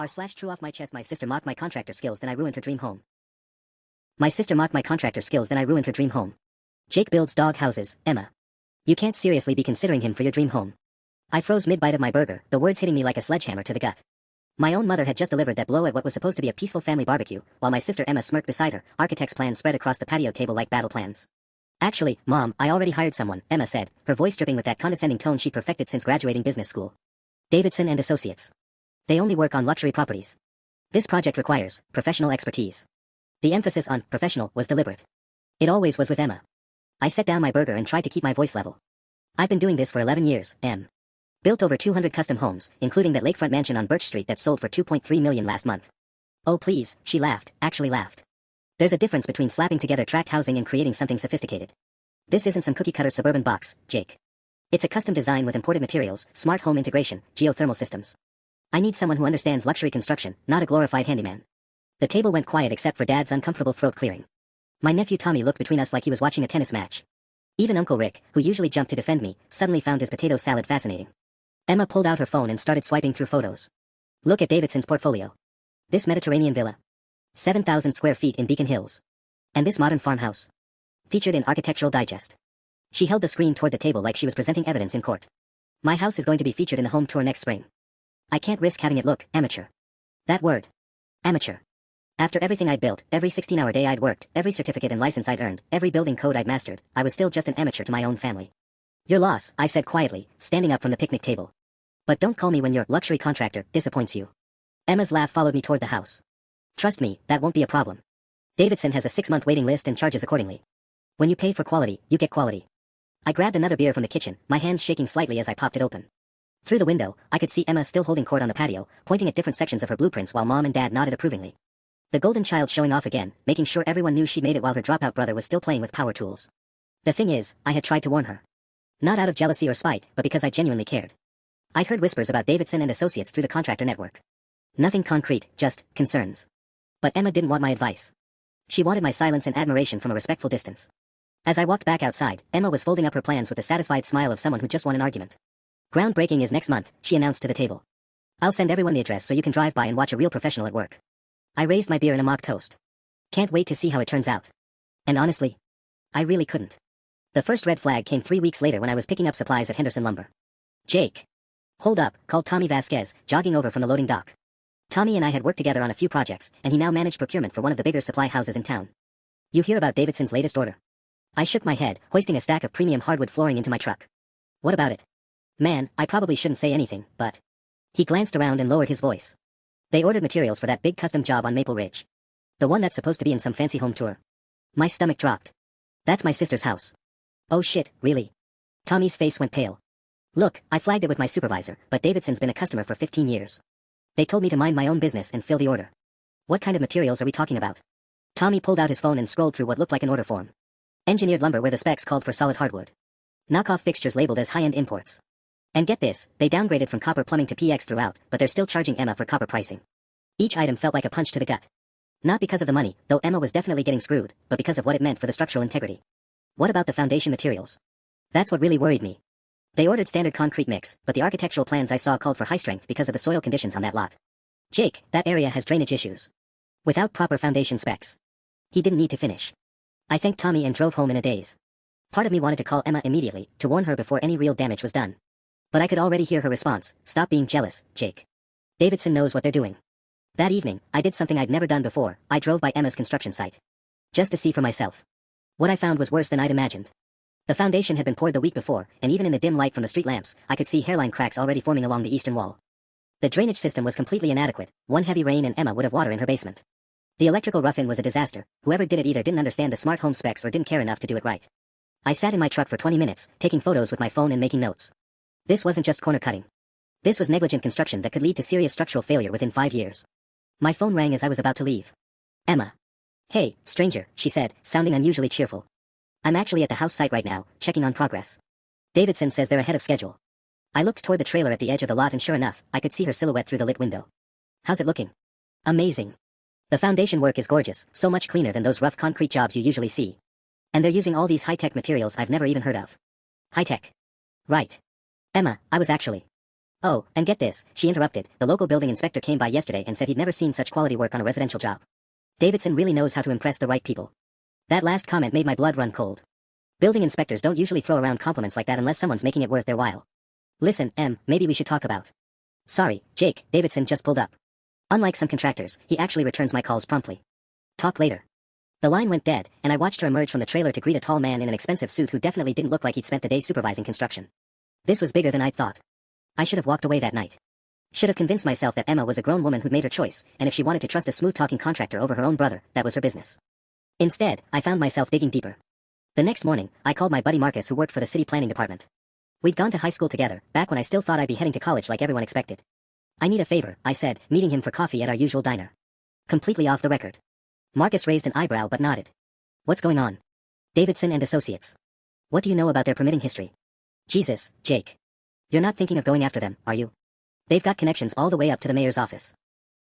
r/TrueOffMyChest. My sister mocked my contractor skills, then I ruined her dream home. My sister mocked my contractor skills, then I ruined her dream home. Jake builds dog houses, Emma. You can't seriously be considering him for your dream home. I froze mid-bite of my burger, the words hitting me like a sledgehammer to the gut. My own mother had just delivered that blow at what was supposed to be a peaceful family barbecue, while my sister Emma smirked beside her, architect's plans spread across the patio table like battle plans. Actually, Mom, I already hired someone, Emma said, her voice dripping with that condescending tone she perfected since graduating business school. Davidson and Associates. They only work on luxury properties. This project requires professional expertise. The emphasis on professional was deliberate. It always was with Emma. I set down my burger and tried to keep my voice level. I've been doing this for 11 years, Em. Built over 200 custom homes, including that lakefront mansion on Birch Street that sold for $2.3 million last month. Oh please, she laughed, actually laughed. There's a difference between slapping together tract housing and creating something sophisticated. This isn't some cookie-cutter suburban box, Jake. It's a custom design with imported materials, smart home integration, geothermal systems. I need someone who understands luxury construction, not a glorified handyman. The table went quiet except for Dad's uncomfortable throat clearing. My nephew Tommy looked between us like he was watching a tennis match. Even Uncle Rick, who usually jumped to defend me, suddenly found his potato salad fascinating. Emma pulled out her phone and started swiping through photos. Look at Davidson's portfolio. This Mediterranean villa. 7,000 square feet in Beacon Hills. And this modern farmhouse. Featured in Architectural Digest. She held the screen toward the table like she was presenting evidence in court. My house is going to be featured in the home tour next spring. I can't risk having it look amateur. That word. Amateur. After everything I'd built, every 16-hour day I'd worked, every certificate and license I'd earned, every building code I'd mastered, I was still just an amateur to my own family. Your loss, I said quietly, standing up from the picnic table. But don't call me when your luxury contractor disappoints you. Emma's laugh followed me toward the house. Trust me, that won't be a problem. Davidson has a 6-month waiting list and charges accordingly. When you pay for quality, you get quality. I grabbed another beer from the kitchen, my hands shaking slightly as I popped it open. Through the window, I could see Emma still holding court on the patio, pointing at different sections of her blueprints while Mom and Dad nodded approvingly. The golden child showing off again, making sure everyone knew she made it while her dropout brother was still playing with power tools. The thing is, I had tried to warn her. Not out of jealousy or spite, but because I genuinely cared. I'd heard whispers about Davidson and Associates through the contractor network. Nothing concrete, just concerns. But Emma didn't want my advice. She wanted my silence and admiration from a respectful distance. As I walked back outside, Emma was folding up her plans with the satisfied smile of someone who just won an argument. Groundbreaking is next month, she announced to the table. I'll send everyone the address so you can drive by and watch a real professional at work. I raised my beer in a mock toast. Can't wait to see how it turns out. And honestly, I really couldn't. The first red flag came 3 weeks later when I was picking up supplies at Henderson Lumber. Jake. Hold up, called Tommy Vasquez, jogging over from the loading dock. Tommy and I had worked together on a few projects, and he now managed procurement for one of the bigger supply houses in town. You hear about Davidson's latest order? I shook my head, hoisting a stack of premium hardwood flooring into my truck. What about it? Man, I probably shouldn't say anything, but... He glanced around and lowered his voice. They ordered materials for that big custom job on Maple Ridge. The one that's supposed to be in some fancy home tour. My stomach dropped. That's my sister's house. Oh shit, really? Tommy's face went pale. Look, I flagged it with my supervisor, but Davidson's been a customer for 15 years. They told me to mind my own business and fill the order. What kind of materials are we talking about? Tommy pulled out his phone and scrolled through what looked like an order form. Engineered lumber where the specs called for solid hardwood. Knockoff fixtures labeled as high-end imports. And get this, they downgraded from copper plumbing to PX throughout, but they're still charging Emma for copper pricing. Each item felt like a punch to the gut. Not because of the money, though Emma was definitely getting screwed, but because of what it meant for the structural integrity. What about the foundation materials? That's what really worried me. They ordered standard concrete mix, but the architectural plans I saw called for high strength because of the soil conditions on that lot. Jake, that area has drainage issues. Without proper foundation specs. He didn't need to finish. I thanked Tommy and drove home in a daze. Part of me wanted to call Emma immediately, to warn her before any real damage was done. But I could already hear her response, stop being jealous, Jake. Davidson knows what they're doing. That evening, I did something I'd never done before, I drove by Emma's construction site. Just to see for myself. What I found was worse than I'd imagined. The foundation had been poured the week before, and even in the dim light from the street lamps, I could see hairline cracks already forming along the eastern wall. The drainage system was completely inadequate, one heavy rain and Emma would have water in her basement. The electrical rough-in was a disaster, whoever did it either didn't understand the smart home specs or didn't care enough to do it right. I sat in my truck for 20 minutes, taking photos with my phone and making notes. This wasn't just corner cutting. This was negligent construction that could lead to serious structural failure within 5 years. My phone rang as I was about to leave. Emma. Hey, stranger, she said, sounding unusually cheerful. I'm actually at the house site right now, checking on progress. Davidson says they're ahead of schedule. I looked toward the trailer at the edge of the lot and sure enough, I could see her silhouette through the lit window. How's it looking? Amazing. The foundation work is gorgeous, so much cleaner than those rough concrete jobs you usually see. And they're using all these high-tech materials I've never even heard of. High-tech. Right. Emma, I was actually. Oh, and get this, she interrupted, the local building inspector came by yesterday and said he'd never seen such quality work on a residential job. Davidson really knows how to impress the right people. That last comment made my blood run cold. Building inspectors don't usually throw around compliments like that unless someone's making it worth their while. Listen, maybe we should talk about. Sorry, Jake, Davidson just pulled up. Unlike some contractors, he actually returns my calls promptly. Talk later. The line went dead, and I watched her emerge from the trailer to greet a tall man in an expensive suit who definitely didn't look like he'd spent the day supervising construction. This was bigger than I'd thought. I should have walked away that night. Should have convinced myself that Emma was a grown woman who'd made her choice, and if she wanted to trust a smooth-talking contractor over her own brother, that was her business. Instead, I found myself digging deeper. The next morning, I called my buddy Marcus who worked for the city planning department. We'd gone to high school together, back when I still thought I'd be heading to college like everyone expected. I need a favor, I said, meeting him for coffee at our usual diner. Completely off the record. Marcus raised an eyebrow but nodded. What's going on? Davidson and Associates. What do you know about their permitting history? Jesus, Jake. You're not thinking of going after them, are you? They've got connections all the way up to the mayor's office.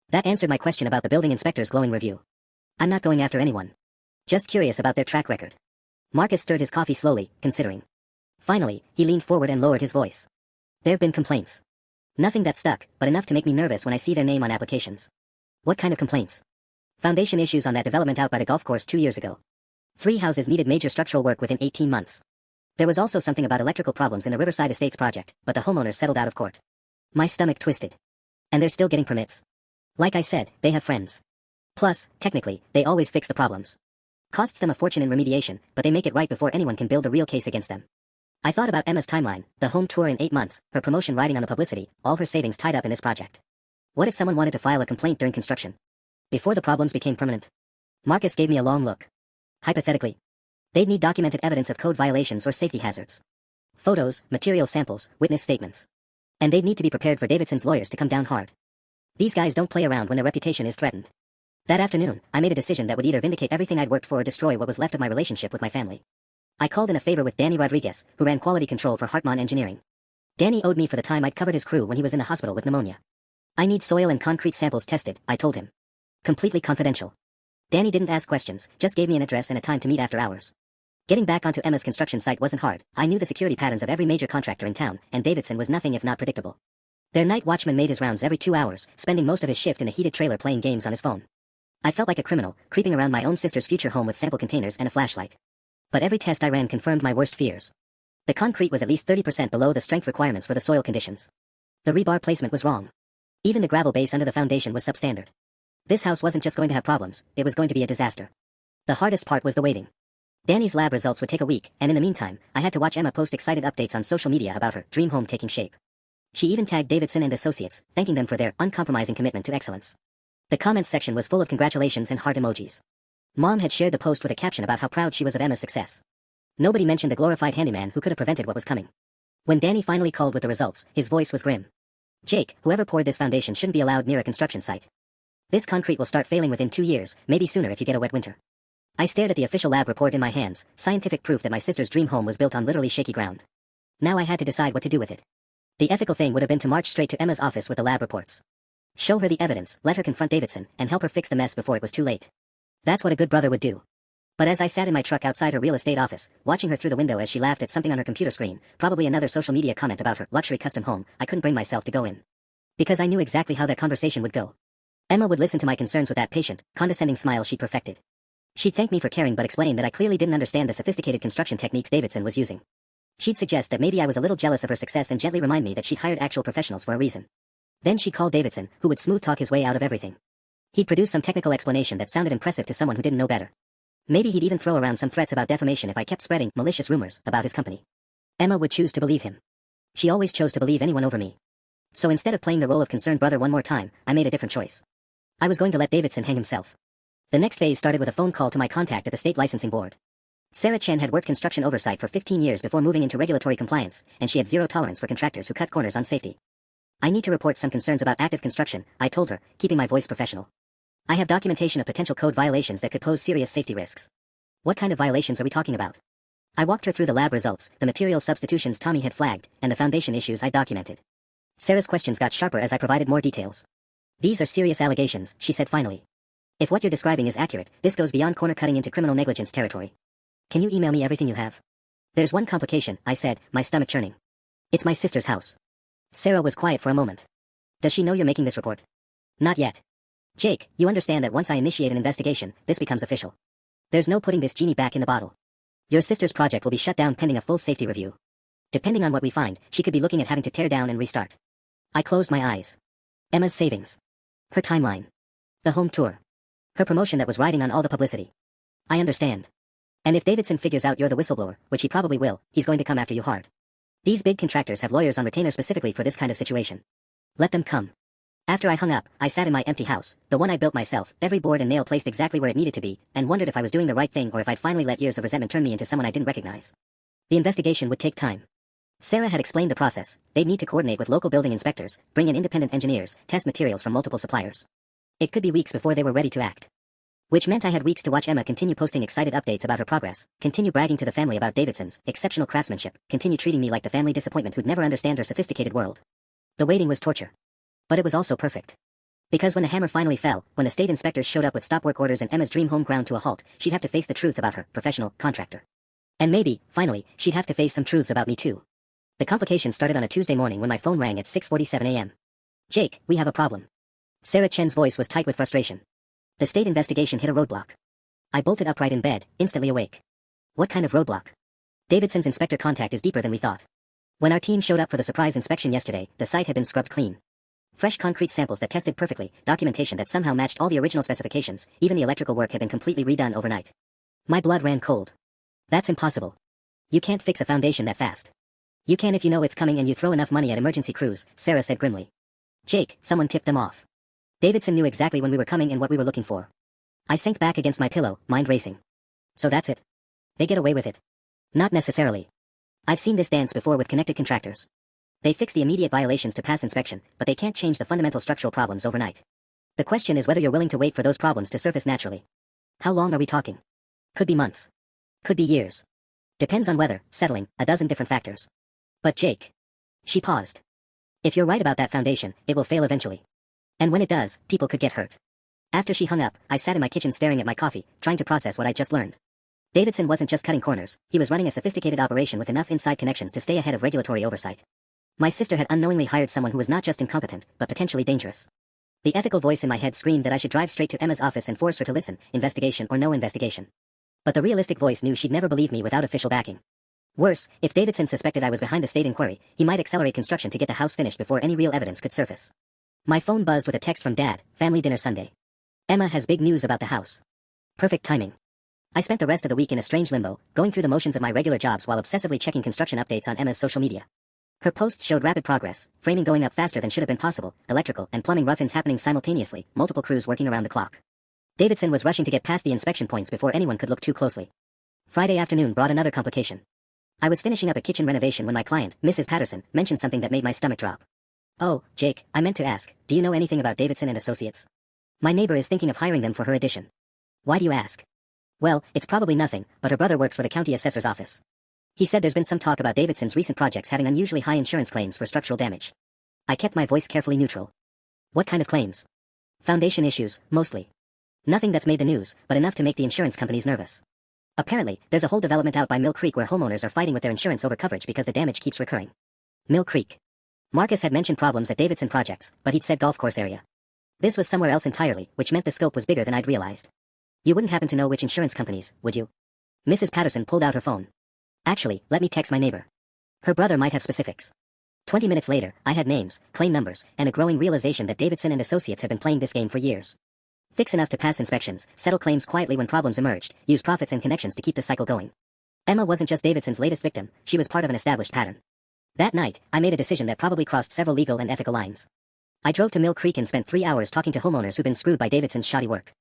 That answered my question about the building inspector's glowing review. I'm not going after anyone. Just curious about their track record. Marcus stirred his coffee slowly, considering. Finally, he leaned forward and lowered his voice. There've been complaints. Nothing that stuck, but enough to make me nervous when I see their name on applications. What kind of complaints? Foundation issues on that development out by the golf course 2 years ago. 3 houses needed major structural work within 18 months. There was also something about electrical problems in the Riverside Estates project, but the homeowners settled out of court. My stomach twisted. And they're still getting permits. Like I said, they have friends. Plus, technically, they always fix the problems. Costs them a fortune in remediation, but they make it right before anyone can build a real case against them. I thought about Emma's timeline, the home tour in 8 months, her promotion riding on the publicity, all her savings tied up in this project. What if someone wanted to file a complaint during construction? Before the problems became permanent? Marcus gave me a long look. Hypothetically. They'd need documented evidence of code violations or safety hazards. Photos, material samples, witness statements. And they'd need to be prepared for Davidson's lawyers to come down hard. These guys don't play around when their reputation is threatened. That afternoon, I made a decision that would either vindicate everything I'd worked for or destroy what was left of my relationship with my family. I called in a favor with Danny Rodriguez, who ran quality control for Hartmann Engineering. Danny owed me for the time I'd covered his crew when he was in the hospital with pneumonia. I need soil and concrete samples tested, I told him. Completely confidential. Danny didn't ask questions, just gave me an address and a time to meet after hours. Getting back onto Emma's construction site wasn't hard. I knew the security patterns of every major contractor in town, and Davidson was nothing if not predictable. Their night watchman made his rounds every 2 hours, spending most of his shift in a heated trailer playing games on his phone. I felt like a criminal, creeping around my own sister's future home with sample containers and a flashlight. But every test I ran confirmed my worst fears. The concrete was at least 30% below the strength requirements for the soil conditions. The rebar placement was wrong. Even the gravel base under the foundation was substandard. This house wasn't just going to have problems, it was going to be a disaster. The hardest part was the waiting. Danny's lab results would take a week, and in the meantime, I had to watch Emma post excited updates on social media about her dream home taking shape. She even tagged Davidson and Associates, thanking them for their uncompromising commitment to excellence. The comments section was full of congratulations and heart emojis. Mom had shared the post with a caption about how proud she was of Emma's success. Nobody mentioned the glorified handyman who could have prevented what was coming. When Danny finally called with the results, his voice was grim. Jake, whoever poured this foundation shouldn't be allowed near a construction site. This concrete will start failing within 2 years, maybe sooner if you get a wet winter. I stared at the official lab report in my hands, scientific proof that my sister's dream home was built on literally shaky ground. Now I had to decide what to do with it. The ethical thing would have been to march straight to Emma's office with the lab reports. Show her the evidence, let her confront Davidson, and help her fix the mess before it was too late. That's what a good brother would do. But as I sat in my truck outside her real estate office, watching her through the window as she laughed at something on her computer screen, probably another social media comment about her luxury custom home, I couldn't bring myself to go in. Because I knew exactly how that conversation would go. Emma would listen to my concerns with that patient, condescending smile she'd perfected. She'd thank me for caring but explain that I clearly didn't understand the sophisticated construction techniques Davidson was using. She'd suggest that maybe I was a little jealous of her success and gently remind me that she'd hired actual professionals for a reason. Then she'd call Davidson, who would smooth talk his way out of everything. He'd produce some technical explanation that sounded impressive to someone who didn't know better. Maybe he'd even throw around some threats about defamation if I kept spreading malicious rumors about his company. Emma would choose to believe him. She always chose to believe anyone over me. So instead of playing the role of concerned brother one more time, I made a different choice. I was going to let Davidson hang himself. The next phase started with a phone call to my contact at the state licensing board. Sarah Chen had worked construction oversight for 15 years before moving into regulatory compliance, and she had zero tolerance for contractors who cut corners on safety. I need to report some concerns about active construction, I told her, keeping my voice professional. I have documentation of potential code violations that could pose serious safety risks. What kind of violations are we talking about? I walked her through the lab results, the material substitutions Tommy had flagged, and the foundation issues I documented. Sarah's questions got sharper as I provided more details. These are serious allegations, she said finally. If what you're describing is accurate, this goes beyond corner-cutting into criminal negligence territory. Can you email me everything you have? There's one complication, I said, my stomach churning. It's my sister's house. Sarah was quiet for a moment. Does she know you're making this report? Not yet. Jake, you understand that once I initiate an investigation, this becomes official. There's no putting this genie back in the bottle. Your sister's project will be shut down pending a full safety review. Depending on what we find, she could be looking at having to tear down and restart. I closed my eyes. Emma's savings. Her timeline. The home tour. Her promotion that was riding on all the publicity. I understand. And if Davidson figures out you're the whistleblower, which he probably will, he's going to come after you hard. These big contractors have lawyers on retainer specifically for this kind of situation. Let them come. After I hung up, I sat in my empty house, the one I built myself, every board and nail placed exactly where it needed to be, and wondered if I was doing the right thing or if I'd finally let years of resentment turn me into someone I didn't recognize. The investigation would take time. Sarah had explained the process. They'd need to coordinate with local building inspectors, bring in independent engineers, test materials from multiple suppliers. It could be weeks before they were ready to act. Which meant I had weeks to watch Emma continue posting excited updates about her progress, continue bragging to the family about Davidson's exceptional craftsmanship, continue treating me like the family disappointment who'd never understand her sophisticated world. The waiting was torture. But it was also perfect. Because when the hammer finally fell, when the state inspectors showed up with stop work orders and Emma's dream home ground to a halt, she'd have to face the truth about her professional contractor. And maybe, finally, she'd have to face some truths about me too. The complications started on a Tuesday morning when my phone rang at 6:47 a.m. Jake, we have a problem. Sarah Chen's voice was tight with frustration. The state investigation hit a roadblock. I bolted upright in bed, instantly awake. What kind of roadblock? Davidson's inspector contact is deeper than we thought. When our team showed up for the surprise inspection yesterday, the site had been scrubbed clean. Fresh concrete samples that tested perfectly, documentation that somehow matched all the original specifications, even the electrical work had been completely redone overnight. My blood ran cold. That's impossible. You can't fix a foundation that fast. You can if you know it's coming and you throw enough money at emergency crews, Sarah said grimly. Jake, someone tipped them off. Davidson knew exactly when we were coming and what we were looking for. I sank back against my pillow, mind racing. So that's it. They get away with it. Not necessarily. I've seen this dance before with connected contractors. They fix the immediate violations to pass inspection, but they can't change the fundamental structural problems overnight. The question is whether you're willing to wait for those problems to surface naturally. How long are we talking? Could be months. Could be years. Depends on weather, settling, a dozen different factors. But Jake. She paused. If you're right about that foundation, it will fail eventually. And when it does, people could get hurt. After she hung up, I sat in my kitchen staring at my coffee, trying to process what I'd just learned. Davidson wasn't just cutting corners, he was running a sophisticated operation with enough inside connections to stay ahead of regulatory oversight. My sister had unknowingly hired someone who was not just incompetent, but potentially dangerous. The ethical voice in my head screamed that I should drive straight to Emma's office and force her to listen, investigation or no investigation. But the realistic voice knew she'd never believe me without official backing. Worse, if Davidson suspected I was behind the state inquiry, he might accelerate construction to get the house finished before any real evidence could surface. My phone buzzed with a text from Dad, family dinner Sunday. Emma has big news about the house. Perfect timing. I spent the rest of the week in a strange limbo, going through the motions of my regular jobs while obsessively checking construction updates on Emma's social media. Her posts showed rapid progress, framing going up faster than should have been possible, electrical and plumbing rough-ins happening simultaneously, multiple crews working around the clock. Davidson was rushing to get past the inspection points before anyone could look too closely. Friday afternoon brought another complication. I was finishing up a kitchen renovation when my client, Mrs. Patterson, mentioned something that made my stomach drop. Oh, Jake, I meant to ask, do you know anything about Davidson and Associates? My neighbor is thinking of hiring them for her addition. Why do you ask? Well, it's probably nothing, but her brother works for the county assessor's office. He said there's been some talk about Davidson's recent projects having unusually high insurance claims for structural damage. I kept my voice carefully neutral. What kind of claims? Foundation issues, mostly. Nothing that's made the news, but enough to make the insurance companies nervous. Apparently, there's a whole development out by Mill Creek where homeowners are fighting with their insurance over coverage because the damage keeps recurring. Mill Creek. Marcus had mentioned problems at Davidson projects, but he'd said golf course area. This was somewhere else entirely, which meant the scope was bigger than I'd realized. You wouldn't happen to know which insurance companies, would you? Mrs. Patterson pulled out her phone. Actually, let me text my neighbor. Her brother might have specifics. 20 minutes later, I had names, claim numbers, and a growing realization that Davidson and Associates had been playing this game for years. Fix enough to pass inspections, settle claims quietly when problems emerged, use profits and connections to keep the cycle going. Emma wasn't just Davidson's latest victim, she was part of an established pattern. That night, I made a decision that probably crossed several legal and ethical lines. I drove to Mill Creek and spent 3 hours talking to homeowners who'd been screwed by Davidson's shoddy work.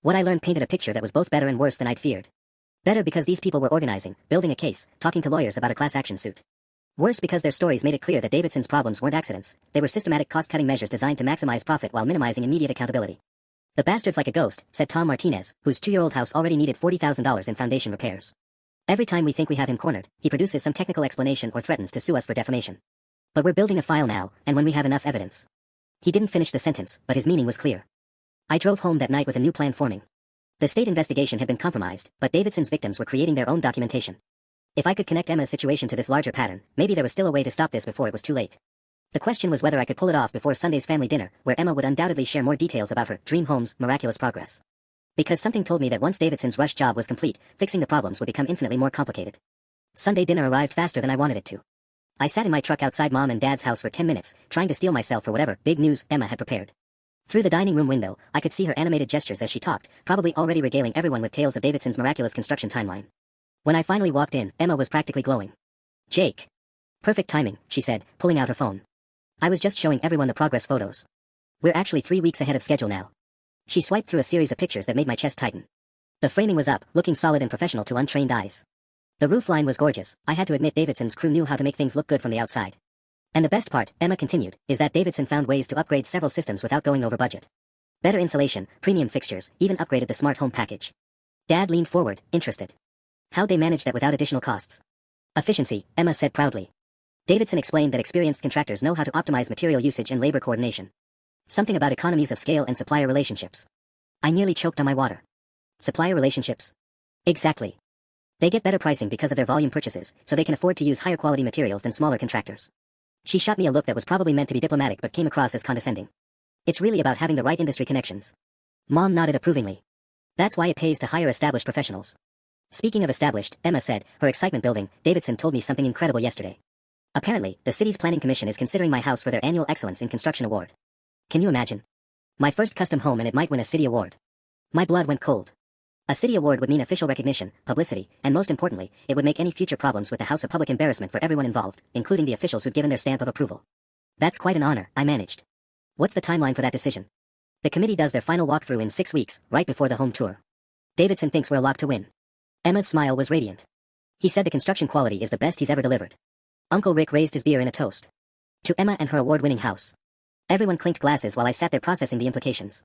What I learned painted a picture that was both better and worse than I'd feared. Better because these people were organizing, building a case, talking to lawyers about a class action suit. Worse because their stories made it clear that Davidson's problems weren't accidents, they were systematic cost-cutting measures designed to maximize profit while minimizing immediate accountability. The bastard's like a ghost, said Tom Martinez, whose 2-year-old house already needed $40,000 in foundation repairs. Every time we think we have him cornered, he produces some technical explanation or threatens to sue us for defamation. But we're building a file now, and when we have enough evidence. He didn't finish the sentence, but his meaning was clear. I drove home that night with a new plan forming. The state investigation had been compromised, but Davidson's victims were creating their own documentation. If I could connect Emma's situation to this larger pattern, maybe there was still a way to stop this before it was too late. The question was whether I could pull it off before Sunday's family dinner, where Emma would undoubtedly share more details about her dream home's miraculous progress. Because something told me that once Davidson's rush job was complete, fixing the problems would become infinitely more complicated. Sunday dinner arrived faster than I wanted it to. I sat in my truck outside Mom and Dad's house for 10 minutes, trying to steel myself for whatever big news Emma had prepared. Through the dining room window, I could see her animated gestures as she talked, probably already regaling everyone with tales of Davidson's miraculous construction timeline. When I finally walked in, Emma was practically glowing. "Jake." "Perfect timing," she said, pulling out her phone. "I was just showing everyone the progress photos. We're actually 3 weeks ahead of schedule now." She swiped through a series of pictures that made my chest tighten. The framing was up, looking solid and professional to untrained eyes. The roofline was gorgeous. I had to admit Davidson's crew knew how to make things look good from the outside. And the best part, Emma continued, is that Davidson found ways to upgrade several systems without going over budget. Better insulation, premium fixtures, even upgraded the smart home package. Dad leaned forward, interested. How'd they manage that without additional costs? "Efficiency," Emma said proudly. Davidson explained that experienced contractors know how to optimize material usage and labor coordination. Something about economies of scale and supplier relationships. I nearly choked on my water. Supplier relationships? Exactly. They get better pricing because of their volume purchases, so they can afford to use higher quality materials than smaller contractors. She shot me a look that was probably meant to be diplomatic but came across as condescending. It's really about having the right industry connections. Mom nodded approvingly. That's why it pays to hire established professionals. Speaking of established, Emma said, her excitement building, Davidson told me something incredible yesterday. Apparently, the city's planning commission is considering my house for their annual Excellence in Construction Award. Can you imagine? My first custom home and it might win a city award. My blood went cold. A city award would mean official recognition, publicity, and most importantly, it would make any future problems with the house a public embarrassment for everyone involved, including the officials who'd given their stamp of approval. That's quite an honor, I managed. What's the timeline for that decision? The committee does their final walkthrough in 6 weeks, right before the home tour. Davidson thinks we're a lock to win. Emma's smile was radiant. He said the construction quality is the best he's ever delivered. Uncle Rick raised his beer in a toast. To Emma and her award-winning house. Everyone clinked glasses while I sat there processing the implications.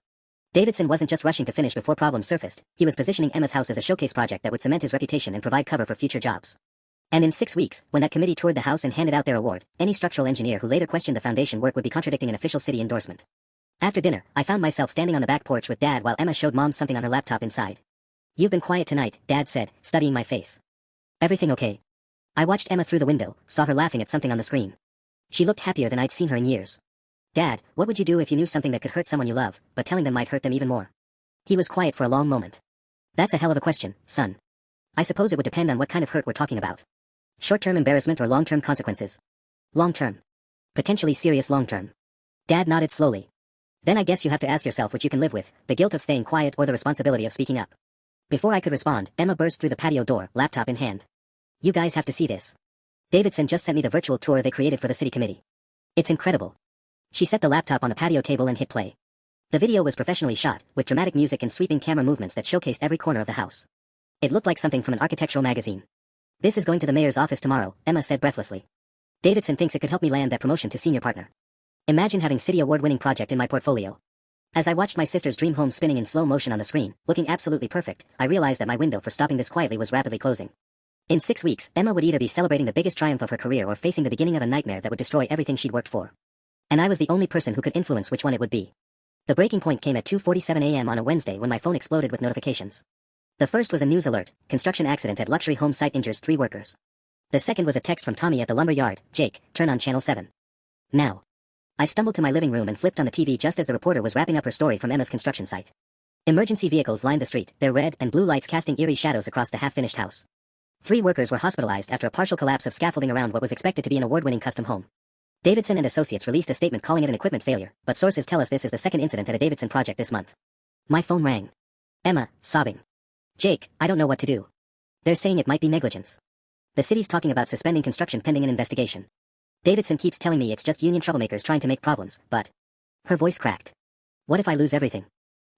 Davidson wasn't just rushing to finish before problems surfaced, he was positioning Emma's house as a showcase project that would cement his reputation and provide cover for future jobs. And in 6 weeks, when that committee toured the house and handed out their award, any structural engineer who later questioned the foundation work would be contradicting an official city endorsement. After dinner, I found myself standing on the back porch with Dad while Emma showed Mom something on her laptop inside. "You've been quiet tonight," Dad said, studying my face. "Everything okay?" I watched Emma through the window, saw her laughing at something on the screen. She looked happier than I'd seen her in years. "Dad, what would you do if you knew something that could hurt someone you love, but telling them might hurt them even more?" He was quiet for a long moment. "That's a hell of a question, son. I suppose it would depend on what kind of hurt we're talking about. Short-term embarrassment or long-term consequences? Long-term. Potentially serious long-term." Dad nodded slowly. "Then I guess you have to ask yourself which you can live with, the guilt of staying quiet or the responsibility of speaking up." Before I could respond, Emma burst through the patio door, laptop in hand. "You guys have to see this. Davidson just sent me the virtual tour they created for the city committee. It's incredible." She set the laptop on the patio table and hit play. The video was professionally shot, with dramatic music and sweeping camera movements that showcased every corner of the house. It looked like something from an architectural magazine. "This is going to the mayor's office tomorrow," Emma said breathlessly. "Davidson thinks it could help me land that promotion to senior partner. Imagine having city award-winning project in my portfolio." As I watched my sister's dream home spinning in slow motion on the screen, looking absolutely perfect, I realized that my window for stopping this quietly was rapidly closing. In 6 weeks, Emma would either be celebrating the biggest triumph of her career or facing the beginning of a nightmare that would destroy everything she'd worked for. And I was the only person who could influence which one it would be. The breaking point came at 2:47 a.m. on a Wednesday when my phone exploded with notifications. The first was a news alert: construction accident at luxury home site injures 3 workers. The second was a text from Tommy at the lumber yard: "Jake, turn on channel 7. Now." I stumbled to my living room and flipped on the TV just as the reporter was wrapping up her story from Emma's construction site. Emergency vehicles lined the street, their red and blue lights casting eerie shadows across the half-finished house. 3 workers were hospitalized after a partial collapse of scaffolding around what was expected to be an award-winning custom home. Davidson and Associates released a statement calling it an equipment failure, but sources tell us this is the second incident at a Davidson project this month. My phone rang. Emma, sobbing. "Jake, I don't know what to do. They're saying it might be negligence. The city's talking about suspending construction pending an investigation. Davidson keeps telling me it's just union troublemakers trying to make problems, but..." Her voice cracked. "What if I lose everything?"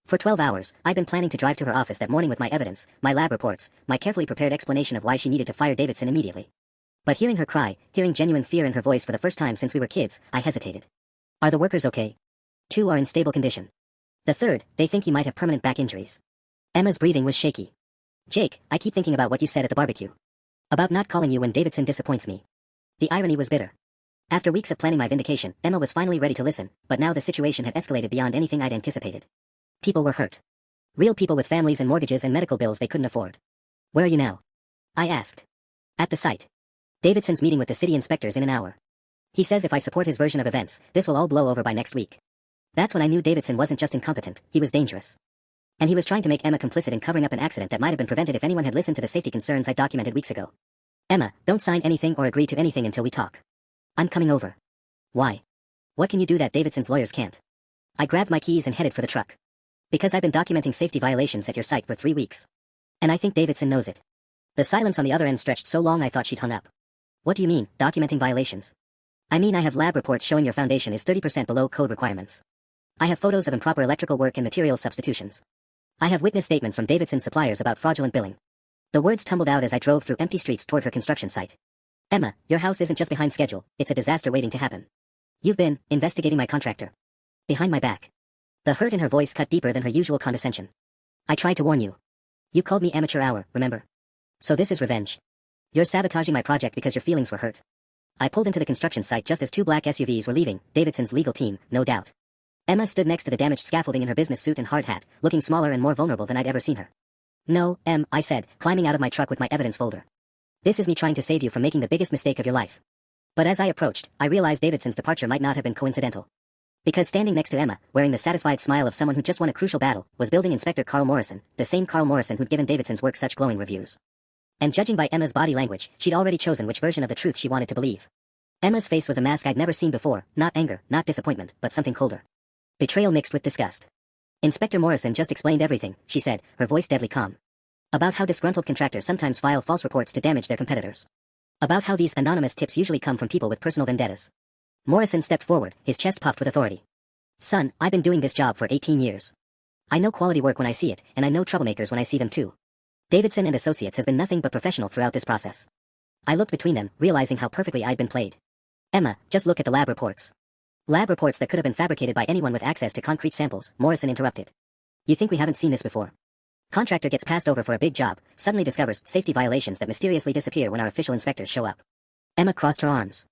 For 12 hours, I'd been planning to drive to her office that morning with my evidence, my lab reports, my carefully prepared explanation of why she needed to fire Davidson immediately. But hearing her cry, hearing genuine fear in her voice for the first time since we were kids, I hesitated. "Are the workers okay?" 2 are in stable condition. The third, they think he might have permanent back injuries. Emma's breathing was shaky. "Jake, I keep thinking about what you said at the barbecue. About not calling you when Davidson disappoints me." The irony was bitter. After weeks of planning my vindication, Emma was finally ready to listen, but now the situation had escalated beyond anything I'd anticipated. People were hurt. Real people with families and mortgages and medical bills they couldn't afford. "Where are you now?" I asked. "At the site. Davidson's meeting with the city inspectors in an hour." He says if I support his version of events, this will all blow over by next week. That's when I knew Davidson wasn't just incompetent, he was dangerous. And he was trying to make Emma complicit in covering up an accident that might have been prevented if anyone had listened to the safety concerns I documented weeks ago. Emma, don't sign anything or agree to anything until we talk. I'm coming over. Why? What can you do that Davidson's lawyers can't? I grabbed my keys and headed for the truck. Because I've been documenting safety violations at your site for 3 weeks. And I think Davidson knows it. The silence on the other end stretched so long I thought she'd hung up. What do you mean, documenting violations? I mean I have lab reports showing your foundation is 30% below code requirements. I have photos of improper electrical work and material substitutions. I have witness statements from Davidson's suppliers about fraudulent billing. The words tumbled out as I drove through empty streets toward her construction site. Emma, your house isn't just behind schedule, it's a disaster waiting to happen. You've been investigating my contractor. Behind my back. The hurt in her voice cut deeper than her usual condescension. I tried to warn you. You called me amateur hour, remember? So this is revenge. You're sabotaging my project because your feelings were hurt. I pulled into the construction site just as 2 black SUVs were leaving, Davidson's legal team, no doubt. Emma stood next to the damaged scaffolding in her business suit and hard hat, looking smaller and more vulnerable than I'd ever seen her. No, Em, I said, climbing out of my truck with my evidence folder. This is me trying to save you from making the biggest mistake of your life. But as I approached, I realized Davidson's departure might not have been coincidental. Because standing next to Emma, wearing the satisfied smile of someone who just won a crucial battle, was Building Inspector Carl Morrison, the same Carl Morrison who'd given Davidson's work such glowing reviews. And judging by Emma's body language, she'd already chosen which version of the truth she wanted to believe. Emma's face was a mask I'd never seen before, not anger, not disappointment, but something colder. Betrayal mixed with disgust. Inspector Morrison just explained everything, she said, her voice deadly calm. About how disgruntled contractors sometimes file false reports to damage their competitors. About how these anonymous tips usually come from people with personal vendettas. Morrison stepped forward, his chest puffed with authority. Son, I've been doing this job for 18 years. I know quality work when I see it, and I know troublemakers when I see them too. Davidson and Associates has been nothing but professional throughout this process. I looked between them, realizing how perfectly I'd been played. Emma, just look at the lab reports. Lab reports that could have been fabricated by anyone with access to concrete samples, Morrison interrupted. You think we haven't seen this before? Contractor gets passed over for a big job, suddenly discovers safety violations that mysteriously disappear when our official inspectors show up. Emma crossed her arms.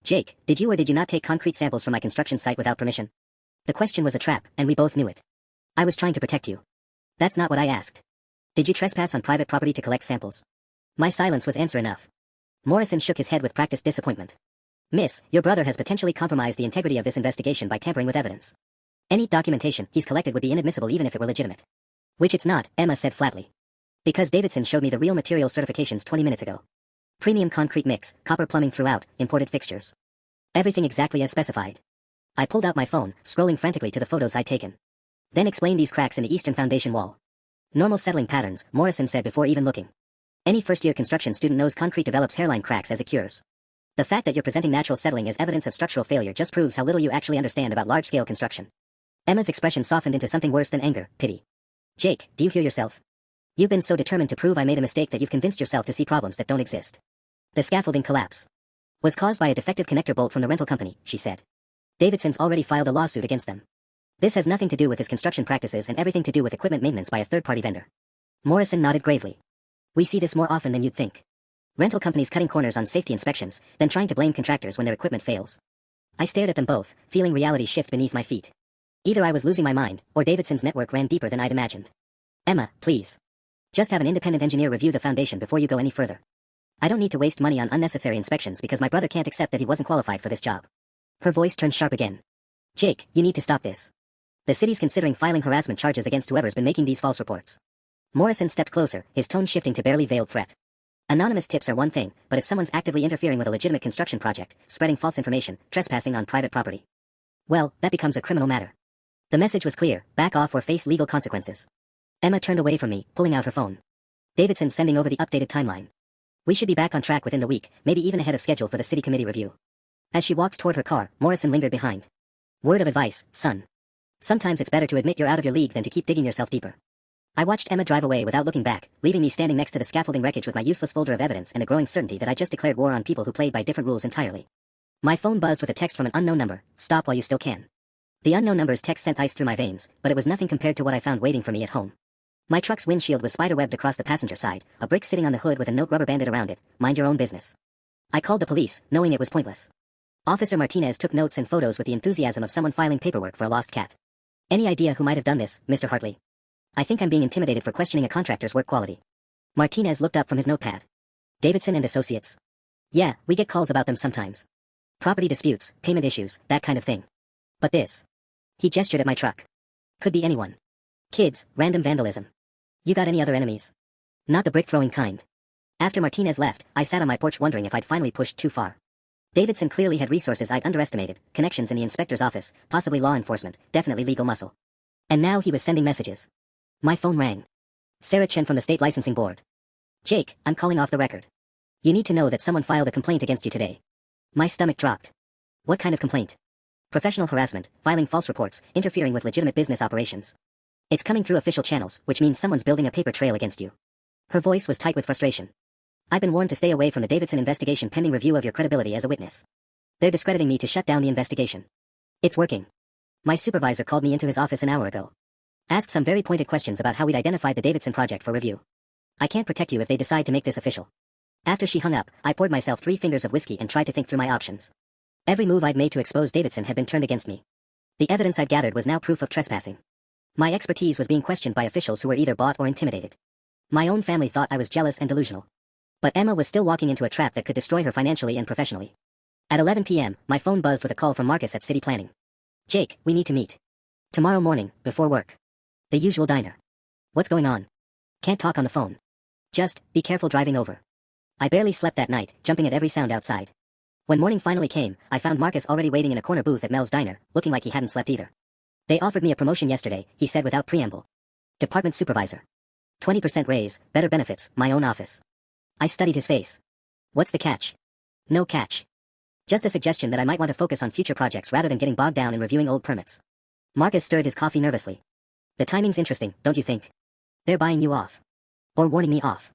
Jake, did you or did you not take concrete samples from my construction site without permission? The question was a trap, and we both knew it. I was trying to protect you. That's not what I asked. Did you trespass on private property to collect samples? My silence was answer enough. Morrison shook his head with practiced disappointment. Miss, your brother has potentially compromised the integrity of this investigation by tampering with evidence. Any documentation he's collected would be inadmissible even if it were legitimate. Which it's not, Emma said flatly. Because Davidson showed me the real material certifications 20 minutes ago. Premium concrete mix, copper plumbing throughout, imported fixtures. Everything exactly as specified. I pulled out my phone, scrolling frantically to the photos I'd taken. Then explained these cracks in the eastern foundation wall. Normal settling patterns, Morrison said before even looking. Any first-year construction student knows concrete develops hairline cracks as it cures. The fact that you're presenting natural settling as evidence of structural failure just proves how little you actually understand about large-scale construction. Emma's expression softened into something worse than anger, pity. Jake, do you hear yourself? You've been so determined to prove I made a mistake that you've convinced yourself to see problems that don't exist. The scaffolding collapse was caused by a defective connector bolt from the rental company, she said. Davidson's already filed a lawsuit against them. This has nothing to do with his construction practices and everything to do with equipment maintenance by a third-party vendor. Morrison nodded gravely. We see this more often than you'd think. Rental companies cutting corners on safety inspections, then trying to blame contractors when their equipment fails. I stared at them both, feeling reality shift beneath my feet. Either I was losing my mind, or Davidson's network ran deeper than I'd imagined. Emma, please. Just have an independent engineer review the foundation before you go any further. I don't need to waste money on unnecessary inspections because my brother can't accept that he wasn't qualified for this job. Her voice turned sharp again. Jake, you need to stop this. The city's considering filing harassment charges against whoever's been making these false reports. Morrison stepped closer, his tone shifting to barely veiled threat. Anonymous tips are one thing, but if someone's actively interfering with a legitimate construction project, spreading false information, trespassing on private property, well, that becomes a criminal matter. The message was clear, back off or face legal consequences. Emma turned away from me, pulling out her phone. Davidson sending over the updated timeline. We should be back on track within the week, maybe even ahead of schedule for the city committee review. As she walked toward her car, Morrison lingered behind. Word of advice, son. Sometimes it's better to admit you're out of your league than to keep digging yourself deeper. I watched Emma drive away without looking back, leaving me standing next to the scaffolding wreckage with my useless folder of evidence and a growing certainty that I just declared war on people who played by different rules entirely. My phone buzzed with a text from an unknown number. Stop while you still can. The unknown number's text sent ice through my veins, but it was nothing compared to what I found waiting for me at home. My truck's windshield was spiderwebbed across the passenger side, a brick sitting on the hood with a note rubber banded around it, mind your own business. I called the police, knowing it was pointless. Officer Martinez took notes and photos with the enthusiasm of someone filing paperwork for a lost cat. Any idea who might have done this, Mr. Hartley? I think I'm being intimidated for questioning a contractor's work quality. Martinez looked up from his notepad. Davidson and Associates. Yeah, we get calls about them sometimes. Property disputes, payment issues, that kind of thing. But this. He gestured at my truck. Could be anyone. Kids, random vandalism. You got any other enemies? Not the brick-throwing kind. After Martinez left, I sat on my porch wondering if I'd finally pushed too far. Davidson clearly had resources I'd underestimated, connections in the inspector's office, possibly law enforcement, definitely legal muscle. And now he was sending messages. My phone rang. Sarah Chen from the State Licensing Board. Jake, I'm calling off the record. You need to know that someone filed a complaint against you today. My stomach dropped. What kind of complaint? Professional harassment, filing false reports, interfering with legitimate business operations. It's coming through official channels, which means someone's building a paper trail against you. Her voice was tight with frustration. I've been warned to stay away from the Davidson investigation pending review of your credibility as a witness. They're discrediting me to shut down the investigation. It's working. My supervisor called me into his office an hour ago. Asked some very pointed questions about how we'd identified the Davidson project for review. I can't protect you if they decide to make this official. After she hung up, I poured myself 3 fingers of whiskey and tried to think through my options. Every move I'd made to expose Davidson had been turned against me. The evidence I'd gathered was now proof of trespassing. My expertise was being questioned by officials who were either bought or intimidated. My own family thought I was jealous and delusional. But Emma was still walking into a trap that could destroy her financially and professionally. At 11 p.m., my phone buzzed with a call from Marcus at City Planning. Jake, we need to meet. Tomorrow morning, before work. The usual diner. What's going on? Can't talk on the phone. Just, be careful driving over. I barely slept that night, jumping at every sound outside. When morning finally came, I found Marcus already waiting in a corner booth at Mel's diner, looking like he hadn't slept either. They offered me a promotion yesterday, he said without preamble. Department supervisor. 20% raise, better benefits, my own office. I studied his face. What's the catch? No catch. Just a suggestion that I might want to focus on future projects rather than getting bogged down in reviewing old permits. Marcus stirred his coffee nervously. The timing's interesting, don't you think? They're buying you off. Or warning me off.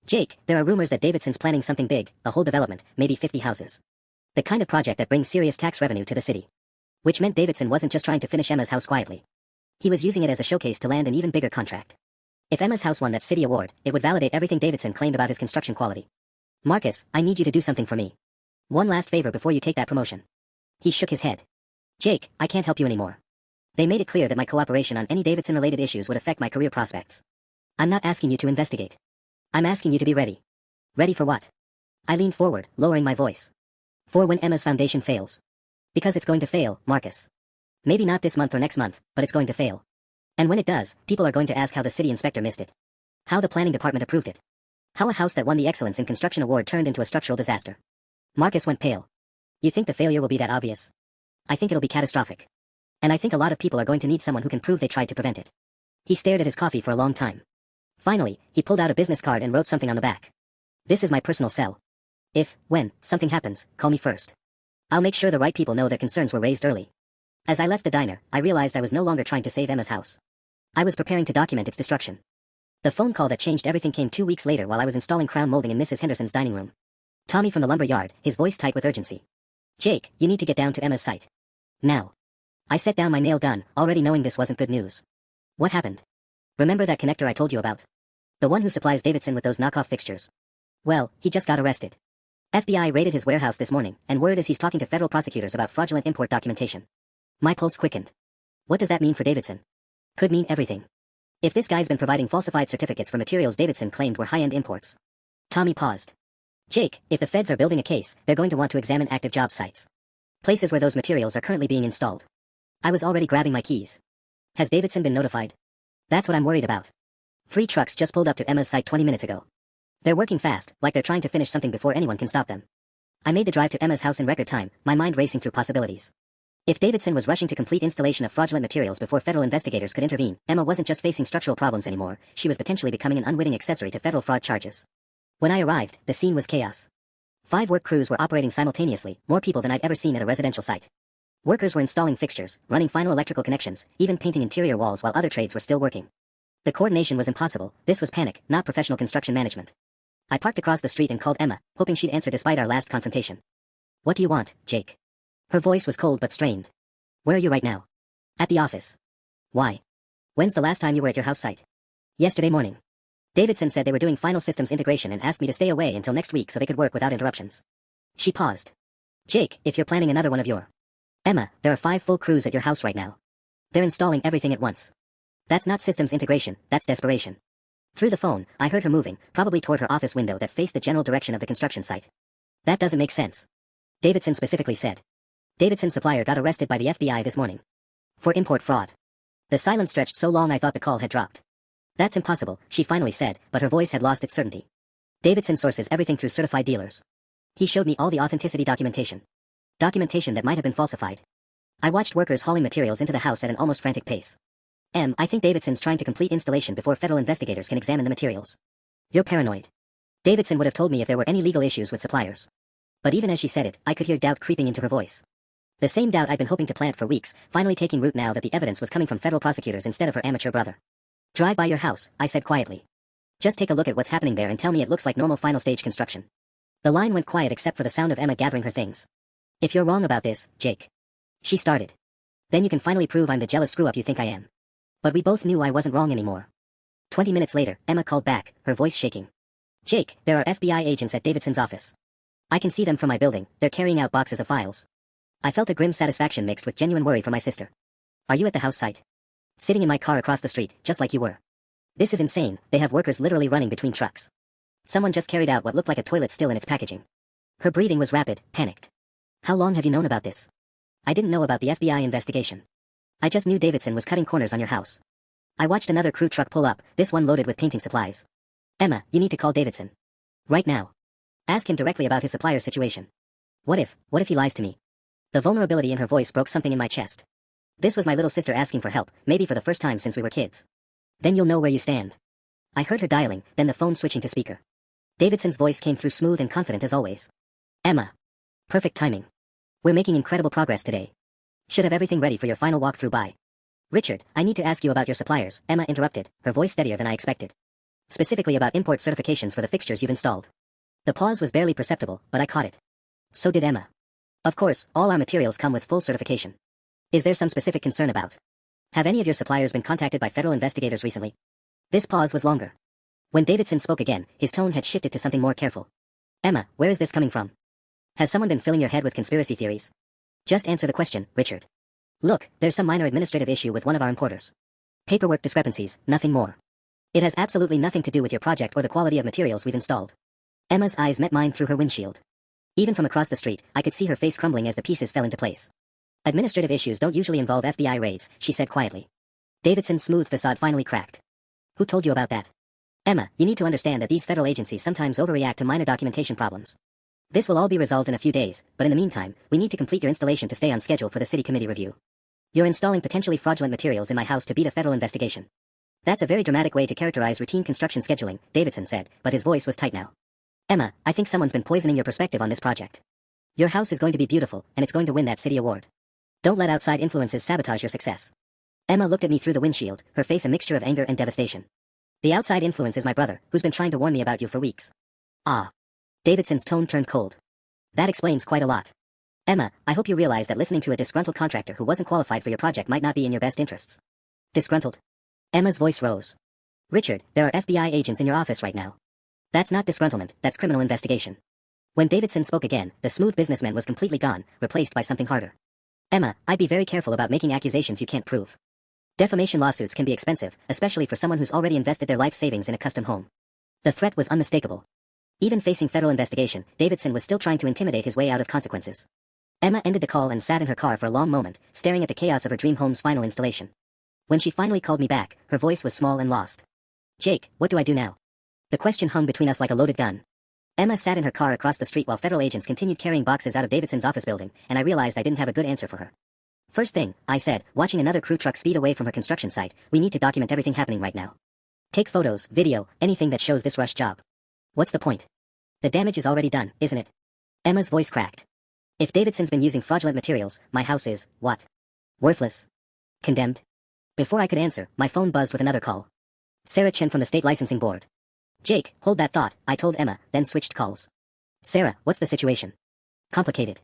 Jake, there are rumors that Davidson's planning something big, a whole development, maybe 50 houses. The kind of project that brings serious tax revenue to the city. Which meant Davidson wasn't just trying to finish Emma's house quietly. He was using it as a showcase to land an even bigger contract. If Emma's house won that city award, it would validate everything Davidson claimed about his construction quality. Marcus, I need you to do something for me. One last favor before you take that promotion. He shook his head. Jake, I can't help you anymore. They made it clear that my cooperation on any Davidson-related issues would affect my career prospects. I'm not asking you to investigate. I'm asking you to be ready. Ready for what? I leaned forward, lowering my voice. For when Emma's foundation fails. Because it's going to fail, Marcus. Maybe not this month or next month, but it's going to fail. And when it does, people are going to ask how the city inspector missed it. How the planning department approved it. How a house that won the Excellence in Construction Award turned into a structural disaster. Marcus went pale. You think the failure will be that obvious? I think it'll be catastrophic. And I think a lot of people are going to need someone who can prove they tried to prevent it. He stared at his coffee for a long time. Finally, he pulled out a business card and wrote something on the back. This is my personal cell. If, when, something happens, call me first. I'll make sure the right people know their concerns were raised early. As I left the diner, I realized I was no longer trying to save Emma's house. I was preparing to document its destruction. The phone call that changed everything came 2 weeks later while I was installing crown molding in Mrs. Henderson's dining room. Tommy from the lumber yard, his voice tight with urgency. Jake, you need to get down to Emma's site. Now. I set down my nail gun, already knowing this wasn't good news. What happened? Remember that connector I told you about? The one who supplies Davidson with those knockoff fixtures. Well, he just got arrested. FBI raided his warehouse this morning, and word is he's talking to federal prosecutors about fraudulent import documentation. My pulse quickened. What does that mean for Davidson? Could mean everything. If this guy's been providing falsified certificates for materials Davidson claimed were high-end imports. Tommy paused. Jake, if the feds are building a case, they're going to want to examine active job sites. Places where those materials are currently being installed. I was already grabbing my keys. Has Davidson been notified? That's what I'm worried about. 3 trucks just pulled up to Emma's site 20 minutes ago. They're working fast, like they're trying to finish something before anyone can stop them. I made the drive to Emma's house in record time, my mind racing through possibilities. If Davidson was rushing to complete installation of fraudulent materials before federal investigators could intervene, Emma wasn't just facing structural problems anymore, she was potentially becoming an unwitting accessory to federal fraud charges. When I arrived, the scene was chaos. 5 work crews were operating simultaneously, more people than I'd ever seen at a residential site. Workers were installing fixtures, running final electrical connections, even painting interior walls while other trades were still working. The coordination was impossible, this was panic, not professional construction management. I parked across the street and called Emma, hoping she'd answer despite our last confrontation. What do you want, Jake? Her voice was cold but strained. Where are you right now? At the office. Why? When's the last time you were at your house site? Yesterday morning. Davidson said they were doing final systems integration and asked me to stay away until next week so they could work without interruptions. She paused. Jake, if you're planning another one of your... Emma, there are 5 full crews at your house right now. They're installing everything at once. That's not systems integration, that's desperation. Through the phone, I heard her moving, probably toward her office window that faced the general direction of the construction site. That doesn't make sense. Davidson specifically said. Davidson's supplier got arrested by the FBI this morning. For import fraud. The silence stretched so long I thought the call had dropped. That's impossible, she finally said, but her voice had lost its certainty. Davidson sources everything through certified dealers. He showed me all the authenticity documentation. Documentation that might have been falsified. I watched workers hauling materials into the house at an almost frantic pace. I think Davidson's trying to complete installation before federal investigators can examine the materials. You're paranoid. Davidson would have told me if there were any legal issues with suppliers. But even as she said it, I could hear doubt creeping into her voice. The same doubt I'd been hoping to plant for weeks, finally taking root now that the evidence was coming from federal prosecutors instead of her amateur brother. Drive by your house, I said quietly. Just take a look at what's happening there and tell me it looks like normal final stage construction. The line went quiet except for the sound of Emma gathering her things. If you're wrong about this, Jake. She started. Then you can finally prove I'm the jealous screw-up you think I am. But we both knew I wasn't wrong anymore. 20 minutes later, Emma called back, her voice shaking. Jake, there are FBI agents at Davidson's office. I can see them from my building, they're carrying out boxes of files. I felt a grim satisfaction mixed with genuine worry for my sister. Are you at the house site? Sitting in my car across the street, just like you were. This is insane, they have workers literally running between trucks. Someone just carried out what looked like a toilet still in its packaging. Her breathing was rapid, panicked. How long have you known about this? I didn't know about the FBI investigation. I just knew Davidson was cutting corners on your house. I watched another crew truck pull up, this one loaded with painting supplies. Emma, you need to call Davidson. Right now. Ask him directly about his supplier situation. What if he lies to me? The vulnerability in her voice broke something in my chest. This was my little sister asking for help, maybe for the first time since we were kids. Then you'll know where you stand. I heard her dialing, then the phone switching to speaker. Davidson's voice came through smooth and confident as always. Emma. Perfect timing. We're making incredible progress today. Should have everything ready for your final walkthrough by. Richard, I need to ask you about your suppliers, Emma interrupted, her voice steadier than I expected. Specifically about import certifications for the fixtures you've installed. The pause was barely perceptible, but I caught it. So did Emma. Of course, all our materials come with full certification. Is there some specific concern about? Have any of your suppliers been contacted by federal investigators recently? This pause was longer. When Davidson spoke again, his tone had shifted to something more careful. Emma, where is this coming from? Has someone been filling your head with conspiracy theories? Just answer the question, Richard. Look, there's some minor administrative issue with one of our importers. Paperwork discrepancies, nothing more. It has absolutely nothing to do with your project or the quality of materials we've installed. Emma's eyes met mine through her windshield. Even from across the street, I could see her face crumbling as the pieces fell into place. Administrative issues don't usually involve FBI raids, she said quietly. Davidson's smooth facade finally cracked. Who told you about that? Emma, you need to understand that these federal agencies sometimes overreact to minor documentation problems. This will all be resolved in a few days, but in the meantime, we need to complete your installation to stay on schedule for the city committee review. You're installing potentially fraudulent materials in my house to beat a federal investigation. That's a very dramatic way to characterize routine construction scheduling, Davidson said, but his voice was tight now. Emma, I think someone's been poisoning your perspective on this project. Your house is going to be beautiful, and it's going to win that city award. Don't let outside influences sabotage your success. Emma looked at me through the windshield, her face a mixture of anger and devastation. The outside influence is my brother, who's been trying to warn me about you for weeks. Ah. Davidson's tone turned cold. That explains quite a lot. Emma, I hope you realize that listening to a disgruntled contractor who wasn't qualified for your project might not be in your best interests. Disgruntled? Emma's voice rose. Richard, there are FBI agents in your office right now. That's not disgruntlement, that's criminal investigation. When Davidson spoke again, the smooth businessman was completely gone, replaced by something harder. Emma, I'd be very careful about making accusations you can't prove. Defamation lawsuits can be expensive, especially for someone who's already invested their life savings in a custom home. The threat was unmistakable. Even facing federal investigation, Davidson was still trying to intimidate his way out of consequences. Emma ended the call and sat in her car for a long moment, staring at the chaos of her dream home's final installation. When she finally called me back, her voice was small and lost. Jake, what do I do now? The question hung between us like a loaded gun. Emma sat in her car across the street while federal agents continued carrying boxes out of Davidson's office building, and I realized I didn't have a good answer for her. First thing, I said, watching another crew truck speed away from her construction site, we need to document everything happening right now. Take photos, video, anything that shows this rush job. What's the point? The damage is already done, isn't it? Emma's voice cracked. If Davidson's been using fraudulent materials, my house is, what? Worthless. Condemned. Before I could answer, my phone buzzed with another call. Sarah Chen from the State Licensing Board. Jake, hold that thought, I told Emma, then switched calls. Sarah, what's the situation? Complicated.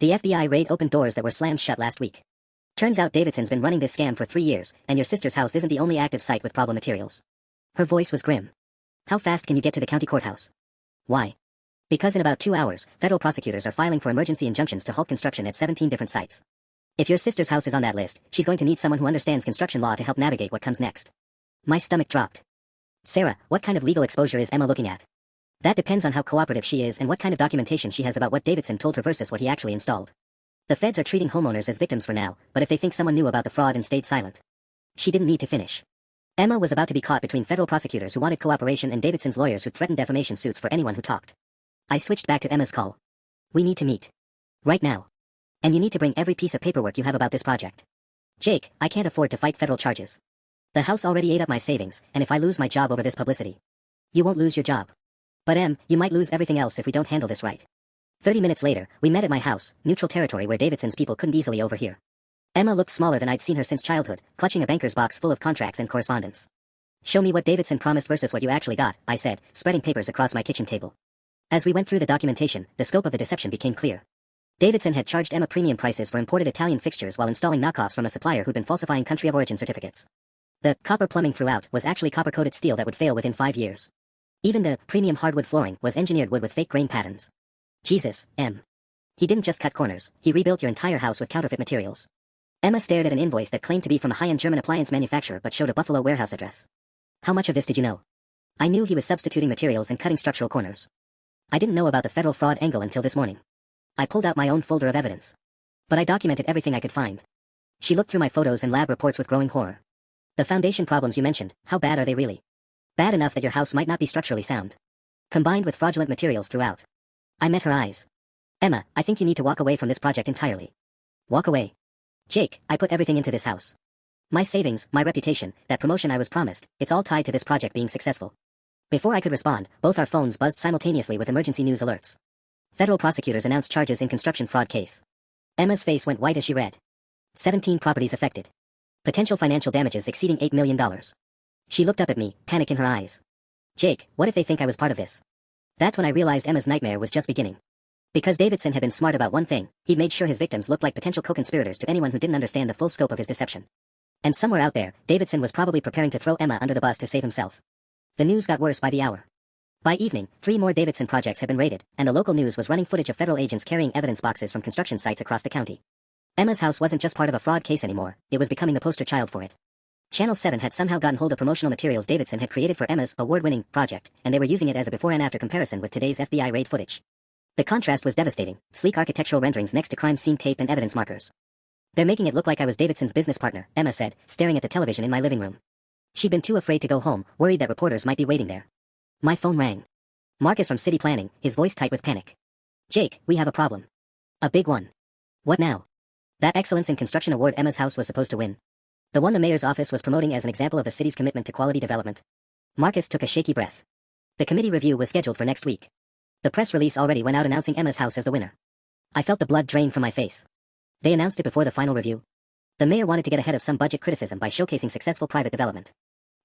The FBI raid opened doors that were slammed shut last week. Turns out Davidson's been running this scam for 3 years, and your sister's house isn't the only active site with problem materials. Her voice was grim. How fast can you get to the county courthouse? Why? Because in about 2 hours, federal prosecutors are filing for emergency injunctions to halt construction at 17 different sites. If your sister's house is on that list, she's going to need someone who understands construction law to help navigate what comes next. My stomach dropped. Sarah, what kind of legal exposure is Emma looking at? That depends on how cooperative she is and what kind of documentation she has about what Davidson told her versus what he actually installed. The feds are treating homeowners as victims for now, but if they think someone knew about the fraud and stayed silent. She didn't need to finish. Emma was about to be caught between federal prosecutors who wanted cooperation and Davidson's lawyers who threatened defamation suits for anyone who talked. I switched back to Emma's call. We need to meet. Right now. And you need to bring every piece of paperwork you have about this project. Jake, I can't afford to fight federal charges. The house already ate up my savings, and if I lose my job over this publicity. You won't lose your job. But you might lose everything else if we don't handle this right. 30 minutes later, we met at my house, neutral territory where Davidson's people couldn't easily overhear. Emma looked smaller than I'd seen her since childhood, clutching a banker's box full of contracts and correspondence. Show me what Davidson promised versus what you actually got, I said, spreading papers across my kitchen table. As we went through the documentation, the scope of the deception became clear. Davidson had charged Emma premium prices for imported Italian fixtures while installing knockoffs from a supplier who'd been falsifying country of origin certificates. The copper plumbing throughout was actually copper-coated steel that would fail within 5 years. Even the premium hardwood flooring was engineered wood with fake grain patterns. Jesus, Em. He didn't just cut corners, he rebuilt your entire house with counterfeit materials. Emma stared at an invoice that claimed to be from a high-end German appliance manufacturer but showed a Buffalo warehouse address. How much of this did you know? I knew he was substituting materials and cutting structural corners. I didn't know about the federal fraud angle until this morning. I pulled out my own folder of evidence. But I documented everything I could find. She looked through my photos and lab reports with growing horror. The foundation problems you mentioned, how bad are they really? Bad enough that your house might not be structurally sound. Combined with fraudulent materials throughout. I met her eyes. Emma, I think you need to walk away from this project entirely. Walk away. Jake, I put everything into this house. My savings, my reputation, that promotion I was promised, it's all tied to this project being successful. Before I could respond, both our phones buzzed simultaneously with emergency news alerts. Federal prosecutors announced charges in construction fraud case. Emma's face went white as she read. 17 properties affected. Potential financial damages exceeding $8 million. She looked up at me, panic in her eyes. Jake, what if they think I was part of this? That's when I realized Emma's nightmare was just beginning. Because Davidson had been smart about one thing, he'd made sure his victims looked like potential co-conspirators to anyone who didn't understand the full scope of his deception. And somewhere out there, Davidson was probably preparing to throw Emma under the bus to save himself. The news got worse by the hour. By evening, 3 more Davidson projects had been raided, and the local news was running footage of federal agents carrying evidence boxes from construction sites across the county. Emma's house wasn't just part of a fraud case anymore, it was becoming the poster child for it. Channel 7 had somehow gotten hold of promotional materials Davidson had created for Emma's award-winning project, and they were using it as a before and after comparison with today's FBI raid footage. The contrast was devastating, sleek architectural renderings next to crime scene tape and evidence markers. They're making it look like I was Davidson's business partner, Emma said, staring at the television in my living room. She'd been too afraid to go home, worried that reporters might be waiting there. My phone rang. Marcus from City Planning, his voice tight with panic. Jake, we have a problem. A big one. What now? That Excellence in Construction Award Emma's house was supposed to win. The one the mayor's office was promoting as an example of the city's commitment to quality development. Marcus took a shaky breath. The committee review was scheduled for next week. The press release already went out announcing Emma's house as the winner. I felt the blood drain from my face. They announced it before the final review. The mayor wanted to get ahead of some budget criticism by showcasing successful private development.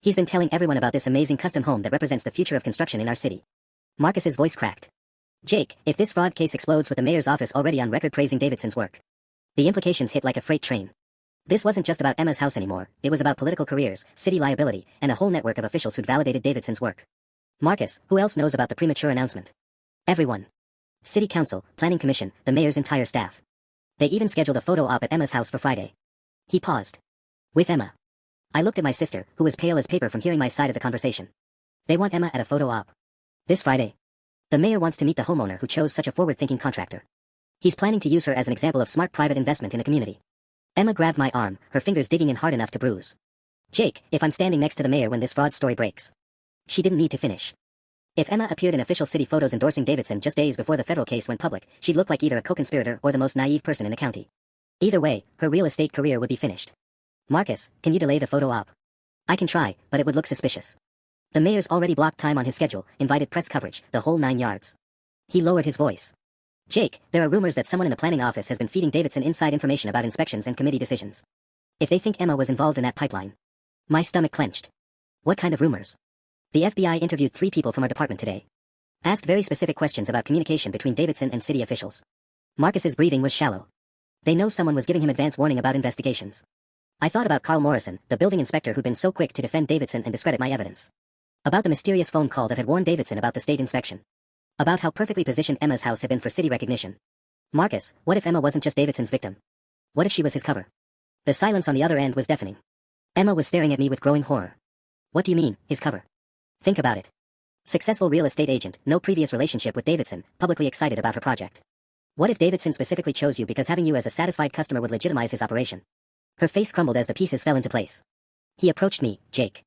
He's been telling everyone about this amazing custom home that represents the future of construction in our city. Marcus's voice cracked. Jake, if this fraud case explodes with the mayor's office already on record praising Davidson's work, the implications hit like a freight train. This wasn't just about Emma's house anymore, it was about political careers, city liability, and a whole network of officials who'd validated Davidson's work. Marcus, who else knows about the premature announcement? Everyone. City Council, Planning Commission, the mayor's entire staff. They even scheduled a photo op at Emma's house for Friday. He paused. With Emma. I looked at my sister, who was pale as paper from hearing my side of the conversation. They want Emma at a photo op. This Friday. The mayor wants to meet the homeowner who chose such a forward-thinking contractor. He's planning to use her as an example of smart private investment in the community. Emma grabbed my arm, her fingers digging in hard enough to bruise. Jake, if I'm standing next to the mayor when this fraud story breaks. She didn't need to finish. If Emma appeared in official city photos endorsing Davidson just days before the federal case went public, she'd look like either a co-conspirator or the most naive person in the county. Either way, her real estate career would be finished. Marcus, can you delay the photo op? I can try, but it would look suspicious. The mayor's already blocked time on his schedule, invited press coverage, the whole 9 yards. He lowered his voice. Jake, there are rumors that someone in the planning office has been feeding Davidson inside information about inspections and committee decisions. If they think Emma was involved in that pipeline. My stomach clenched. What kind of rumors? The FBI interviewed 3 people from our department today. Asked very specific questions about communication between Davidson and city officials. Marcus's breathing was shallow. They know someone was giving him advance warning about investigations. I thought about Carl Morrison, the building inspector who'd been so quick to defend Davidson and discredit my evidence. About the mysterious phone call that had warned Davidson about the state inspection. About how perfectly positioned Emma's house had been for city recognition. Marcus, what if Emma wasn't just Davidson's victim? What if she was his cover? The silence on the other end was deafening. Emma was staring at me with growing horror. What do you mean, his cover? Think about it. Successful real estate agent, no previous relationship with Davidson, publicly excited about her project. What if Davidson specifically chose you because having you as a satisfied customer would legitimize his operation? Her face crumbled as the pieces fell into place. He approached me, Jake.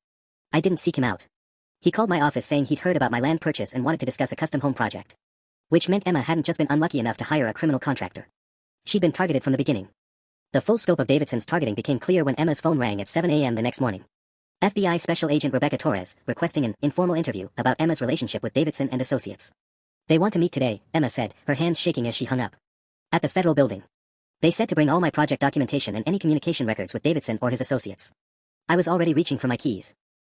I didn't seek him out. He called my office saying he'd heard about my land purchase and wanted to discuss a custom home project. Which meant Emma hadn't just been unlucky enough to hire a criminal contractor. She'd been targeted from the beginning. The full scope of Davidson's targeting became clear when Emma's phone rang at 7 a.m. the next morning. FBI Special Agent Rebecca Torres, requesting an informal interview about Emma's relationship with Davidson and Associates. They want to meet today, Emma said, her hands shaking as she hung up. At the federal building. They said to bring all my project documentation and any communication records with Davidson or his associates. I was already reaching for my keys.